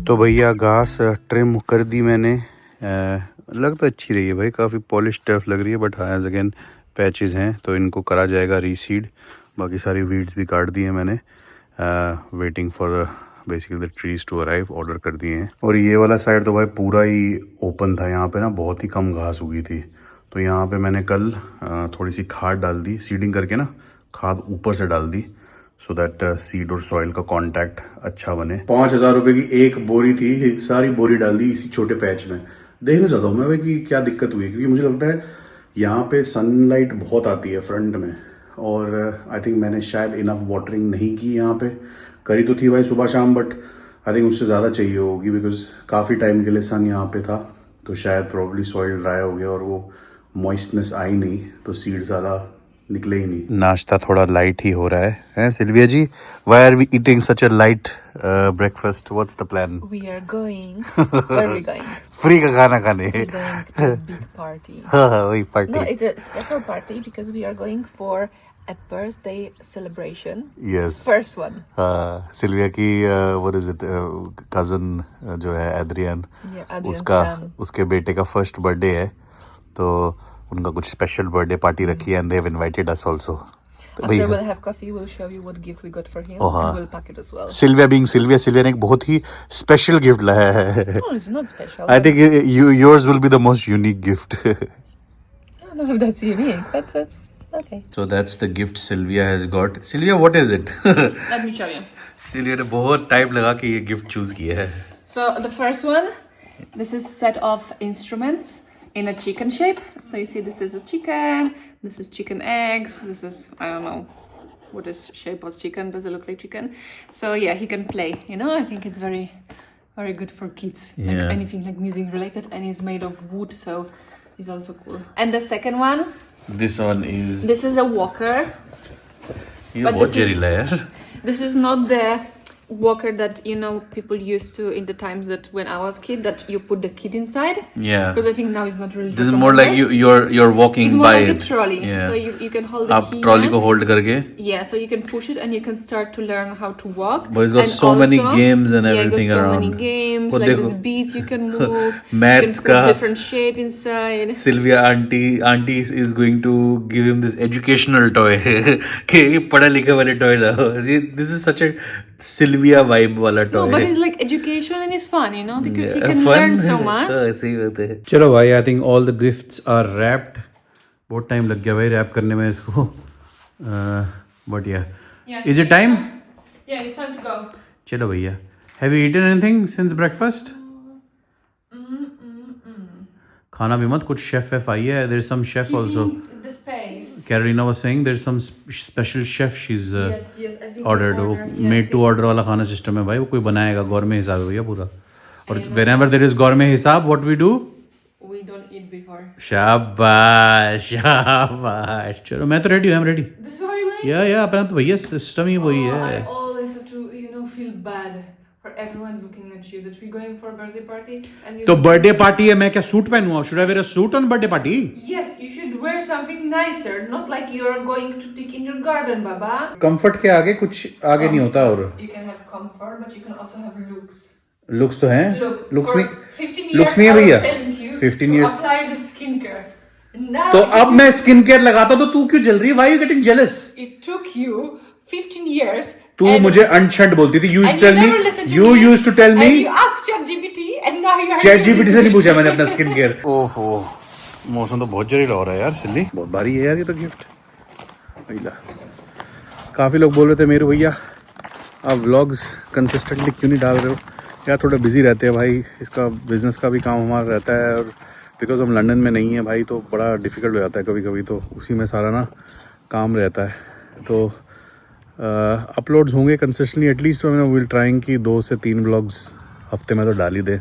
तो भैया घास ट्रिम कर दी मैंने। लग तो अच्छी रही है भाई, काफ़ी पॉलिश टफ लग रही है, बट हाँ एज अगेन पैचेस हैं तो इनको करा जाएगा रीसीड। बाकी सारी वीड्स भी काट दी हैं मैंने। Waiting for basically the trees to arrive, order कर दिए हैं। और ये वाला साइड तो भाई पूरा ही ओपन था, यहाँ पे ना बहुत ही कम घास उगी थी। तो यहाँ पे मैंने कल थोड़ी सी खाद डाल दी, सीडिंग करके ना खाद ऊपर से डाल दी, सो दैट सीड और सॉइल का कांटेक्ट अच्छा बने। 5,000 रुपए की एक बोरी थी, सारी बोरी डाल दी इसी छोटे पैच में। देखना चाहता हूँ मैं भाई कि क्या दिक्कत हुई, क्योंकि मुझे लगता है यहाँ पे सनलाइट बहुत आती है फ्रंट में, और आई थिंक मैंने शायद इनफ वाटरिंग नहीं की यहाँ पे। करी तो थी भाई सुबह शाम, बट आई थिंक उससे ज़्यादा चाहिए होगी, बिकॉज काफ़ी टाइम के लिए सन यहाँ पे था, तो शायद प्रॉब्ली सॉइल ड्राई हो गया और वो मॉइस्टनेस आई नहीं, तो सीड ज़्यादा निकले ही नहीं। नाश्ता थोड़ा लाइट ही हो रहा है, हैं Silvia ji? Why are we eating such a light breakfast? What's the plan? We are going. Where are we going? Free का खाना खाने। We're going to a big party. हाँ वही No, party. it's a special party because we are going for a birthday celebration. Yes. First one. Silvia की what is it cousin जो है Adrian, Yeah, Adrian's उसका son. उसके बेटे का first birthday है, तो उनका कुछ स्पेशल बर्थडे पार्टी रखी है, and they have invited us also. After we'll have coffee, we'll show you what gift we got for him, and we'll pack it as well. Silvia being Silvia, Silvia ने एक बहुत ही special gift लाया है। No, it's not special. I think yours will be the most unique gift. I don't know if that's unique, but that's okay. So that's the gift Sylvia has got. Sylvia, what is it? Let me show you. Silvia ने बहुत time लगा के ये gift choose किया है। So the first one, this is set of instruments in a chicken shape. So you see, this is a chicken, this is chicken eggs, this is, I don't know what is shape of chicken, does it look like chicken? So yeah, he can play, you know, I think it's very, very good for kids. Like Yeah. anything like music related, and it's made of wood, so it's also cool. And the second one, This one is this is a walker. ये but बहुत this is- जहरीला है यार। This is not the walker that, you know, people used to in the times that when I was kid, that you put the kid inside. Yeah. Because I think now it's not really. This is more like recommended. you're walking It's more by like a it. trolley. Yeah. So you can hold the आप key. Trolley को now. Hold करके। Yeah, so you can push it and you can start to learn how to walk. But it's got And so many games and yeah, everything got so around. many games, वो like देखो। these beats you can move. Maths you can का। put different shape inside. Sylvia auntie is going to give him this educational toy कि पढ़ा लिखा वाले toy लाओ। This is such a Sylvia vibe वाला toy। No, but it's like education and it's fun, you know, because you Yeah, can fun learn so है। much. सही बात है। चलो भाई, I think all the gifts are wrapped. बहुत time लग गया भाई रैप करने में इसको, बट या Yeah. Is it time? Yeah, it's time to go. चलो भैया, have you eaten anything since breakfast? खाना भी मत, कुछ शेफ वेफ आई है, there is some chef also. The space. Carolina was saying there is some special chef she is Yes, yes, I think ordered. वो मेड टू ऑर्डर वाला खाना सिस्टम है भाई, वो कोई बनाएगा, गौरमे हिसाब है भैया पूरा। और व्हेनेवर देयर इज गौरमे हिसाब, what we do? We don't eat before. शाबाश शाबाश। चलो मैं तो रेडी हूँ, I am ready. This is how you like? या अपना तो भैया सिस्टम ही वही I है। always have to, you know, feel bad for everyone looking at you that we're going for a birthday party and you. तो birthday party है, मैं क्या सूट पहनूंगा? Should I wear a suit on birthday party? Yes, you should wear something nicer, not like you're going to dig in your garden, Baba. Comfort के आगे कुछ आगे नहीं होता। और You can have comfort, but you can also have looks. Looks तो हैं, Look, looks for नहीं, 15 years लुक्स नहीं है I was भैया। telling you 15 to years apply the skincare. Now तो अब मैं स्किन केयर लगाता तो तू क्यों जल रही है? Why you getting jealous? it took you 15 years. तू and- मुझे अनशंट बोलती थी। and you never listened to you me, used to tell me. And you asked ChatGPT, and now you are. Chat using GPT से नहीं it. पूछा मैंने अपना skin care. ओहो, मौसम तो बहुत जहरीला हो रहा है यार सिल्ली, बहुत भारी है यार ये तो गिफ्ट। काफ़ी लोग बोल रहे थे मेरे भैया आप व्लॉग्स कंसिस्टेंटली क्यों नहीं डाल रहे हो यार? थोड़ा बिजी रहते हैं भाई, इसका बिजनेस का भी काम हमारा रहता है, और बिकॉज हम लंदन में नहीं है भाई तो बड़ा डिफ़िकल्ट हो जाता है कभी कभी, तो उसी में सारा ना काम रहता है। तो अपलोड्स होंगे कंसिस्टेंटली, एटलीस्ट मैंने विल ट्राइंग कि 2 से 3 व्लॉग्स हफ्ते में तो डाल ही दे।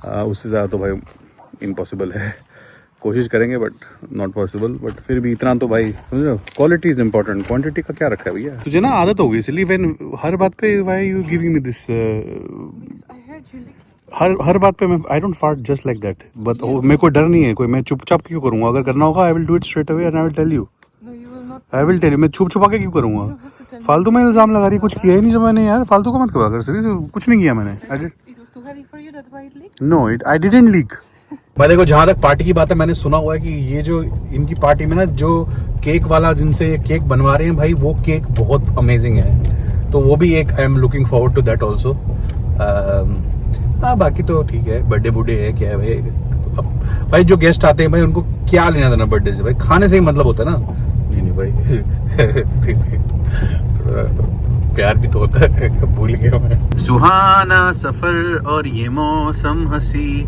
उससे ज़्यादा तो भाई इम्पॉसिबल है, कोशिश करेंगे बट नॉट पॉसिबल। बट फिर भी इतना तो भाई समझो, क्वालिटी इज इम्पोर्टेंट, क्वांटिटी का क्या रखा है भैया? तुझे ना आदत हो गई इसलिए व्हेन हर बात पे why you giving me this I heard you lick. हर बात पे मैं I don't fart just like that, but मेरे को डर नहीं है कोई, मैं चुपचाप क्यों करूँगा? अगर करना होगा I will do it straight away and I will tell you. No, you will not. I will tell you. मैं छुप छुपा के क्यों करूँगा? फालतू में इल्जाम लगा रही, कुछ किया ही नहीं जो मैंने यार, फालतू का मत करा कर, सीरियसली कुछ नहीं किया मैंने। It was too heavy for you, that's why it leaked? No, I didn't leak. भाई देखो, जहाँ तक पार्टी की बात है, मैंने सुना हुआ है कि ये जो इनकी पार्टी में ना जो केक वाला जिनसे ये केक बनवा रहे हैं भाई, वो केक बहुत अमेजिंग है। तो वो भी एक I am looking forward to that also. हाँ बाकी तो ठीक है, बर्थडे बुड्डे है क्या है भाई। अब भाई जो गेस्ट आते हैं भाई, उनको क्या लेना देना बर्थडे से, भाई खाने से ही मतलब होता है ना। नहीं भाई प्यार भी तो होता है, भूल गया मैं। सुहाना सफर और ये मौसम हंसी।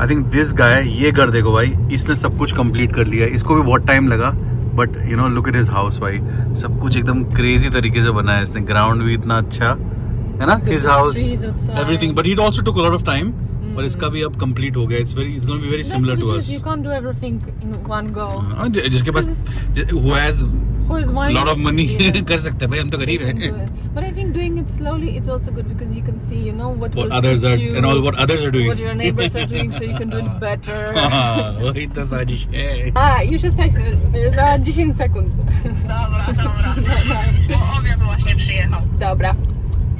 आई थिंक दिस गाय, ये घर देखो भाई, इसने सब कुछ कंप्लीट कर लिया। इसको भी बहुत टाइम लगा, but you know look at his house भाई, सब कुछ एकदम क्रेजी तरीके से बनाया है इसने। ग्राउंड भी इतना अच्छा है ना, his house, everything, but it also took a lot of time. और इसका भी अब कंप्लीट हो गया। It's gonna be very similar to us. You can't do everything in one go. जिसके पास who has lot of money कर सकते हैं भाई, हम तो गरीब हैं। But I think doing it slowly, it's also good because you can see, you know, what others are you, and all what others are doing, what your neighbors are doing, so you can do it better. वही तो साजिश है। Już jesteśmy za 10 sekund. Dobra. Obiad właśnie przyjechał. Dobra,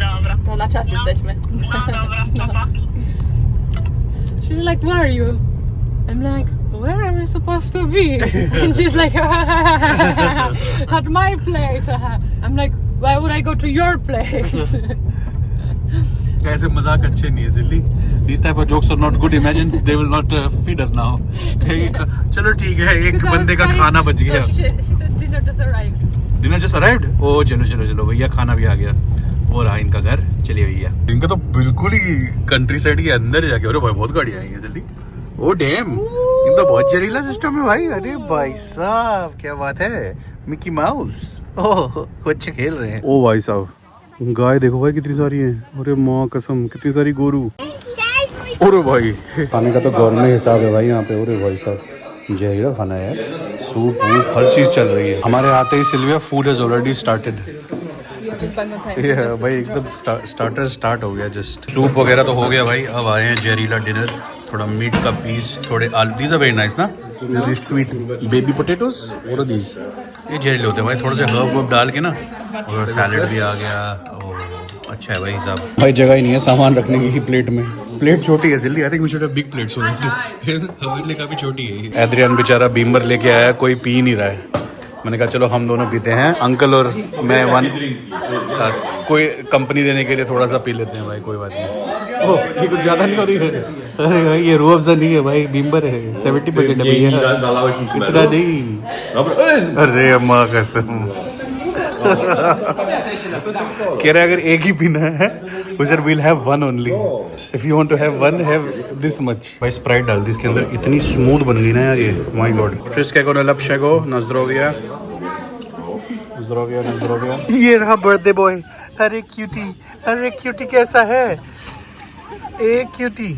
Dobra. to na czas jesteśmy. No dobra, pa, pa. She's like, where are you? I'm like, where am I supposed to be? And she's like, at my place. I'm like, why would I go to your place? ऐसे मजाक अच्छे नहीं है सिल्ली। These type of jokes are not good. Imagine they will not feed us now. चलो ठीक है, एक बंदे का खाना बच गया। She said dinner just arrived. Dinner just arrived. ओ चलो चलो चलो भैया, खाना भी आ गया। वो रहा इनका घर, चलिए भैया। इनका तो बिल्कुल ही कंट्री साइड के अंदर जाके, अरे भाई बहुत गाड़ियां आई हैं जल्दी। ओ डैम, इनका बहुत जहरीला सिस्टम है भाई। अरे भाई साहब क्या बात है, मिकी माउस। ओह बच्चे खेल रहे हैं। ओ भाई साहब, गाय देखो भाई कितनी सारी है। अरे माँ कसम, कितनी सारी गोरू। अरे भाई खाने का तो गवर्नमेंट हिसाब है भाई यहाँ पे। अरे भाई साहब जहरीला खाना है यार, सूप वूप हर चीज चल रही है। हमारे आते ही Sylvia food has already started. भाई एकदम स्टार्टर स्टार्ट हो गया जस्ट। सूप वगैरह तो हो गया भाई, अब आए हैं जहरीला डिनर। थोड़ा मीट का पीस, थोड़े आलू, दीज आर वेरी नाइस ना, दिस स्वीट बेबी पोटैटोस। और दीज ये जहरीले होते हैं भाई, थोड़े से हर्ब वर्ब डाल के ना। और सैलेड भी आ गया। अच्छा है भाई साहब। भाई जगह ही नहीं है सामान रखने की प्लेट में। प्लेट छोटी है silly, I think we should have big plates. हमारे लिए काफी छोटी है। एड्रियन बेचारा बीमर लेके आया, कोई पी नहीं रहा है। मैंने कहा चलो हम दोनों पीते हैं, अंकल और मैं वन, कोई कंपनी देने के लिए थोड़ा सा पी लेते हैं भाई, कोई बात नहीं। ओह ये कुछ ज़्यादा नहीं हो रही है। अरे भाई ये रूह अफ़ज़ा नहीं है भाई, बीमर है, 70% है भैया, इतना नहीं। अरे अम्मा कसम कह रहा है अगर एक ही पीना है sir we'll have one only, if you want to have one have this much. भाई स्प्राइट डाल दी इसके अंदर, इतनी स्मूथ बन गई ना यार ये, माय गॉड। फ्रिस्केको नलपशेको नज़रोविया नज़रोविया नज़रोविया। ये रहा बर्थडे बॉय। अरे क्यूटी कैसा है, ए क्यूटी।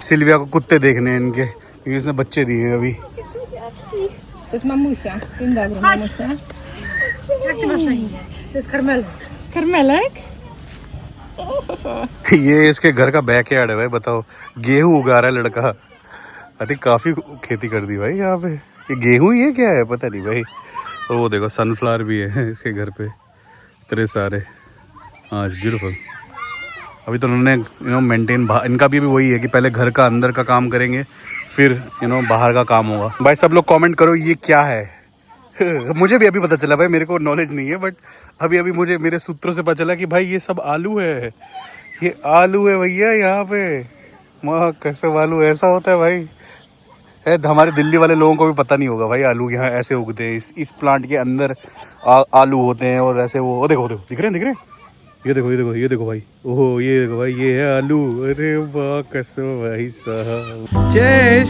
सिल्विया को कुत्ते देखने हैं इनके, क्योंकि इसने बच्चे दिए हैं अभी। To jest mamusia. Dzień dobry, mamusia. Jak ty masz na imię? To jest Karmelek. Karmelek? ये इसके घर का बैक यार्ड है भाई, बताओ। गेहूं उगा रहा है लड़का। आई थिंक काफी खेती कर दी भाई यहाँ पे। ये गेहूं ही है क्या है पता नहीं भाई। और वो देखो सनफ्लावर भी है इसके घर पे, इतने सारे। हाँ इट्स ब्यूटीफुल। अभी तो उन्होंने यू नो मेंटेन, इनका भी वही है कि पहले घर का अंदर का काम करेंगे, फिर यू नो बाहर का काम होगा। भाई सब लोग कमेंट करो ये क्या है। मुझे भी अभी पता चला भाई, मेरे को नॉलेज नहीं है, बट अभी मुझे मेरे सूत्रों से पता चला कि भाई ये सब आलू है। ये आलू है भैया यहाँ पे। माँ कैसे आलू ऐसा होता है भाई, है हमारे दिल्ली वाले लोगों को भी पता नहीं होगा भाई आलू यहाँ ऐसे उगते हैं। इस प्लांट के अंदर आलू होते हैं और ऐसे वो देखो दिख रहे हैं। ये देखो भाई, ओहो ये देखो भाई, ये है आलू। अरे वाह कसम भाई साहब। चेश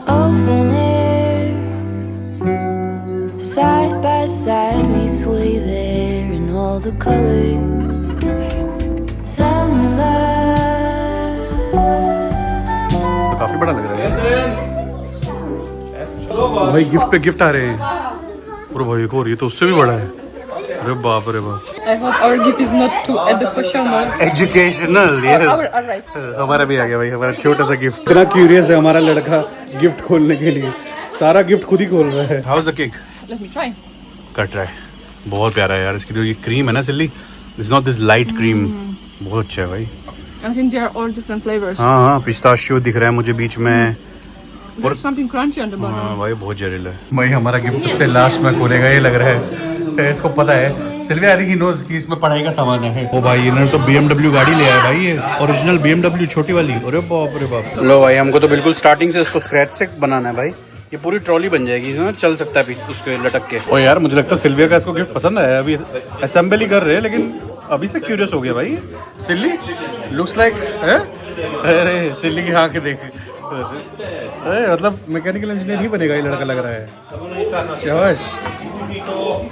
Open air, side by side we sway there in all the colors. काफी बड़ा लग रहा है भाई, गिफ्ट पे गिफ्ट आ रहे हैं। और भाई एक और, ये तो उससे भी बड़ा है। अरे बाप रे बाप। I hope our gift is not too educational. Educational All right. हमारा भी आ गया भाई, हमारा छोटा सा गिफ्ट। इतना क्यूरियस है हमारा लड़का गिफ्ट खोलने के लिए, सारा गिफ्ट खुद ही खोल रहा है। How is the cake? Let me try. Cut रहा है, बहुत प्यारा है यार। इसकी जो ये क्रीम है ना silly, this not this light cream, बहुत अच्छा है भाई। I think they are all different flavors. हाँ हाँ, पिस्ताशियो दिख रहा है मुझे बीच में। There's something crunchy on the bottom. हाँ भाई, बहुत जहरीला है भाई। हमारा गिफ्ट सबसे लास्ट में खोलेगा ये लग रहा है, इसको पता है। Silvia I think he knows कि इसमें पढ़ाई का सामान है। ओ भाई, इन्होंने तो BMW गाड़ी ले आया भाई, ये ओरिजिनल BMW छोटी वाली। अरे बाप रे बाप। लो भाई, हमको तो बिल्कुल स्टार्टिंग से इसको स्क्रैच से बनाना है भाई। ये पूरी ट्रॉली बन जाएगी ना, चल सकता है उसके लटक के। ओ यार, मुझे लगता है सिल्विया का इसको गिफ्ट पसंद आया। अभी असेंबल ही कर रहे हैं, लेकिन अभी से क्यूरियस हो गया भाई। सिल्ली लुक्स लाइक है। अरे सिल्ली की आंखें देख, अरे मतलब मैकेनिकल इंजीनियर ही बनेगा ये लड़का लग रहा है। शाबाश।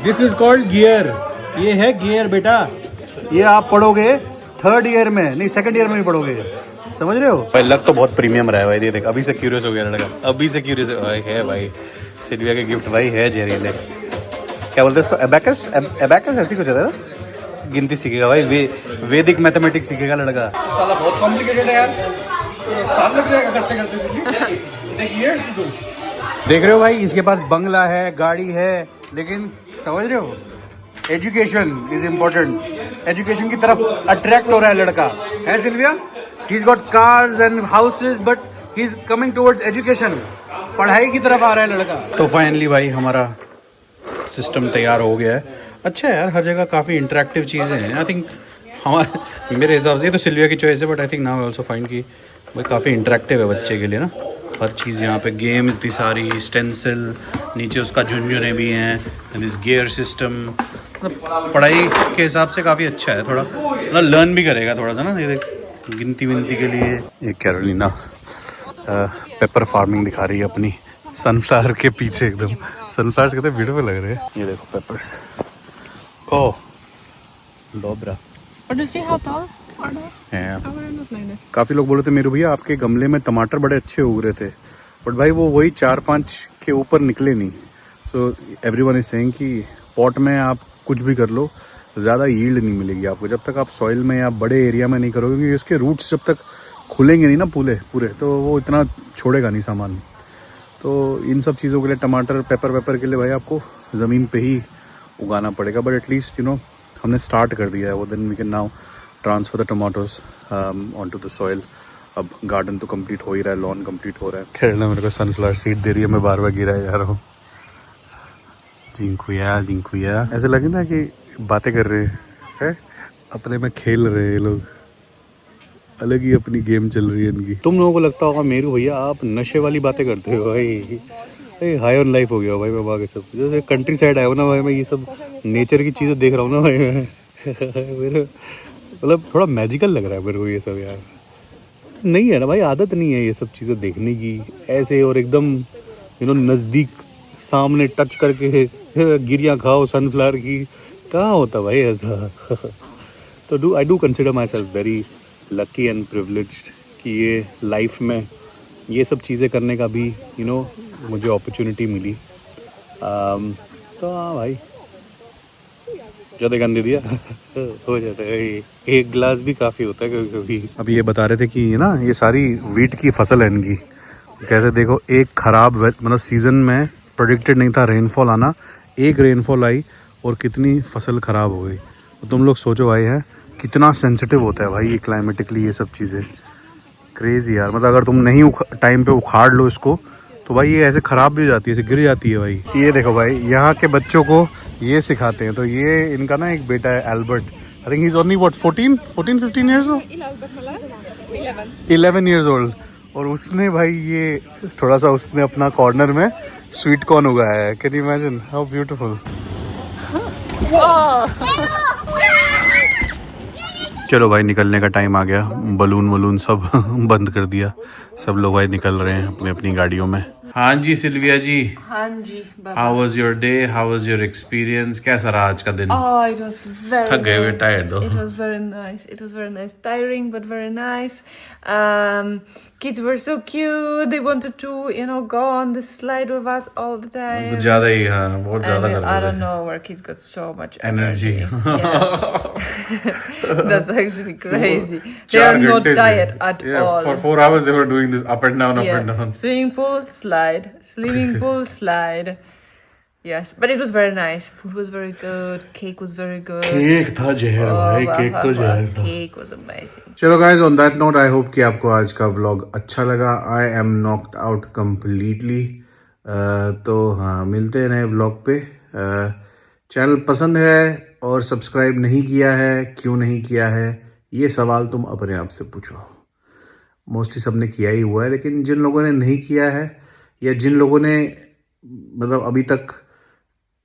This is called gear. ये है गियर बेटा। ये आप पढ़ोगे 3rd ईयर में, नहीं 2nd ईयर में भी पढ़ोगे, समझ रहे हो भाई। लग तो बहुत प्रीमियम रहा है भाई। ये देख, अभी से क्यूरियस हो गया लड़का, अभी से क्यूरियस है भाई। सिल्विया के गिफ्ट भाई है जहरीले। क्या बोलते हैं इसको? एबैकस, एबैकस ऐसी कुछ है ना, गिनती सीखेगा भाई। वैदिक मैथमेटिक्स सीखेगा लड़का। साला बहुत कॉम्प्लिकेटेड है यार, साल लग जाएगा करते करते। देख रहे हो भाई, इसके पास बंगला है, गाड़ी है, लेकिन समझ रहे हो, एजुकेशन इज इम्पोर्टेंट। एजुकेशन की तरफ अट्रैक्ट हो रहा है लड़का, है Silvia? He is got cars and houses, but he is coming towards education. पढ़ाई की तरफ आ रहा है लड़का। तो फाइनली भाई हमारा सिस्टम तैयार हो गया है। अच्छा है यार, हर जगह काफ़ी इंटरेक्टिव चीज़ें हैं। आई थिंक हमारे मेरे हिसाब से, ये तो सिल्विया की चॉइस है, but I think now also find की भाई काफ़ी इंटरेक्टिव है बच्चे के लिए ना। हर चीज़ यहाँ पे, गेम इतनी सारी, स्टेंसिल, नीचे उसका झुंझुने भी हैं, दिस गियर सिस्टम। मतलब पढ़ाई के हिसाब से काफ़ी अच्छा है, थोड़ा मतलब लर्न भी करेगा थोड़ा सा ना। ये देख, गिनती विनती के लिए। ये कैरोलिना पेपर फार्मिंग दिखा रही है अपनी, सनफ्लावर के पीछे एकदम। सनफ्लावर्स कितने ब्यूटीफुल लग रहे हैं। ये देखो papers. Oh Dobra. Or do you see how tall are they? Yeah. Not like this. काफ़ी लोग बोले थे मेरे भैया आपके गमले में टमाटर बड़े अच्छे उग रहे थे, बट भाई वो वही 4-5 के ऊपर निकले नहीं। सो एवरीवन इज सेइंग कि पॉट में आप कुछ भी कर लो, ज़्यादा यील्ड नहीं मिलेगी आपको जब तक आप सॉइल में या बड़े एरिया में नहीं करोगे, क्योंकि उसके रूट्स जब तक खुलेंगे नहीं ना पूरे, तो वो इतना छोड़ेगा नहीं सामान। तो इन सब चीज़ों के लिए, टमाटर, पेपर के लिए भाई आपको ज़मीन पे ही उगाना पड़ेगा। बट एटलीस्ट यू नो हमने स्टार्ट कर दिया है वो, then we can now transfer the tomatoes onto the soil. अब गार्डन तो कंप्लीट हो ही रहा है, लॉन कंप्लीट हो रहा है। खेलना मेरे को सनफ्लावर सीड दे रही है, मैं बार गिरा जा रहा हूँ। जिंकुया ऐसे लगे ना कि बातें कर रहे हैं, अपने में खेल रहे हैं ये लोग, अलग ही अपनी गेम चल रही है इनकी। तुम लोगों को लगता होगा मेरू भैया आप नशे वाली बातें करते हो भाई, हाई ऑन लाइफ हो गया भाई। मैं बाकी सब जैसे कंट्री साइड आया हूँ ना भाई, मैं ये सब नेचर की चीज़ें देख रहा हूँ ना भाई मैं मेरे मतलब थोड़ा मैजिकल लग रहा है मेरे को ये सब यार। नहीं है ना भाई, आदत नहीं है ये सब चीज़ें देखने की ऐसे, और एकदम यू नो नज़दीक सामने टच करके गिरियाँ खाओ सनफ्लावर की, कहाँ होता भाई ऐसा। तो I do consider my self very lucky and privileged कि ये लाइफ में ये सब चीज़ें करने का भी यू नो मुझे अपॉर्चुनिटी मिली। तो हाँ भाई, ज़्यादा गंदे दिया हो जाता है, एक गिलास भी काफ़ी होता है कभी कभी। अभी ये बता रहे थे कि ना ये सारी वीट की फसल है इनकी। कहते देखो, एक ख़राब मतलब सीज़न में प्रोडिक्टेड नहीं था रेनफॉल आना, एक रेनफॉल आई और कितनी फसल ख़राब हो गई। तो तुम लोग सोचो भाई है कितना सेंसिटिव होता है भाई ये क्लाइमेटिकली, ये सब चीज़ें क्रेजी यार। मतलब अगर तुम नहीं टाइम पे उखाड़ लो इसको तो भाई ये ऐसे ख़राब भी हो जाती है, ऐसे गिर जाती है भाई। ये देखो भाई, यहाँ के बच्चों को ये सिखाते हैं। तो ये इनका ना एक बेटा है Albert, I think he is only what 14-15 years 11 years old. और उसने भाई ये थोड़ा सा उसने अपना कॉर्नर में स्वीट कॉर्न उगाया है। Can you imagine how beautiful. चलो भाई निकलने का टाइम आ गया, बलून सब बंद कर दिया, सब लोग भाई निकल रहे हैं अपनी अपनी गाड़ियों में। हाँ जी सिल्विया जी। हाँ जी बाबा। How was your day, how was your experience, कैसा रहा आज का दिन? Oh, it was very थक गए हुए, nice. tired though. It was very nice. It was very nice. Tiring but very nice. Kids were so cute. They wanted to, go on the slide with us all the time. कुछ ज्यादा ही हाँ बहुत ज्यादा कर I रहे don't थे know where kids got so much Energy. Yeah. That's actually crazy. They चार are not घंटे से- tired at yeah, all. for 4 hours they were doing this up and down Yeah. up and down Swimming pool, slide. Swimming pool, slide. Yes, but it was very nice. Food was very good. Cake was very good. Cake था जहर भाई cake तो जहर था Cake was amazing. चलो guys on that note I hope कि आपको आज का व्लॉग अच्छा लगा I am knocked out completely तो हाँ मिलते हैं नए व्लॉग पे चैनल पसंद है और सब्सक्राइब नहीं किया है क्यों नहीं किया है ये सवाल तुम अपने आप से पूछो मोस्टली सबने किया ही हुआ है लेकिन जिन लोगों ने नहीं किया है या जिन लोगों ने मतलब अभी तक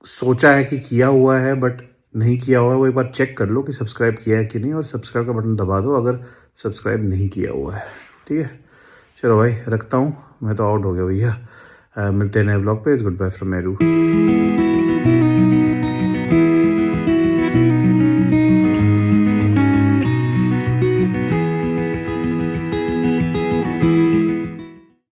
सोचा है कि किया हुआ है बट नहीं किया हुआ है वो एक बार चेक कर लो कि सब्सक्राइब किया है कि नहीं और सब्सक्राइब का बटन दबा दो अगर सब्सक्राइब नहीं किया हुआ है ठीक है चलो भाई रखता हूँ मैं तो आउट हो गया भैया मिलते हैं नए ब्लॉग पे गुड बाय फ्रॉम मेरू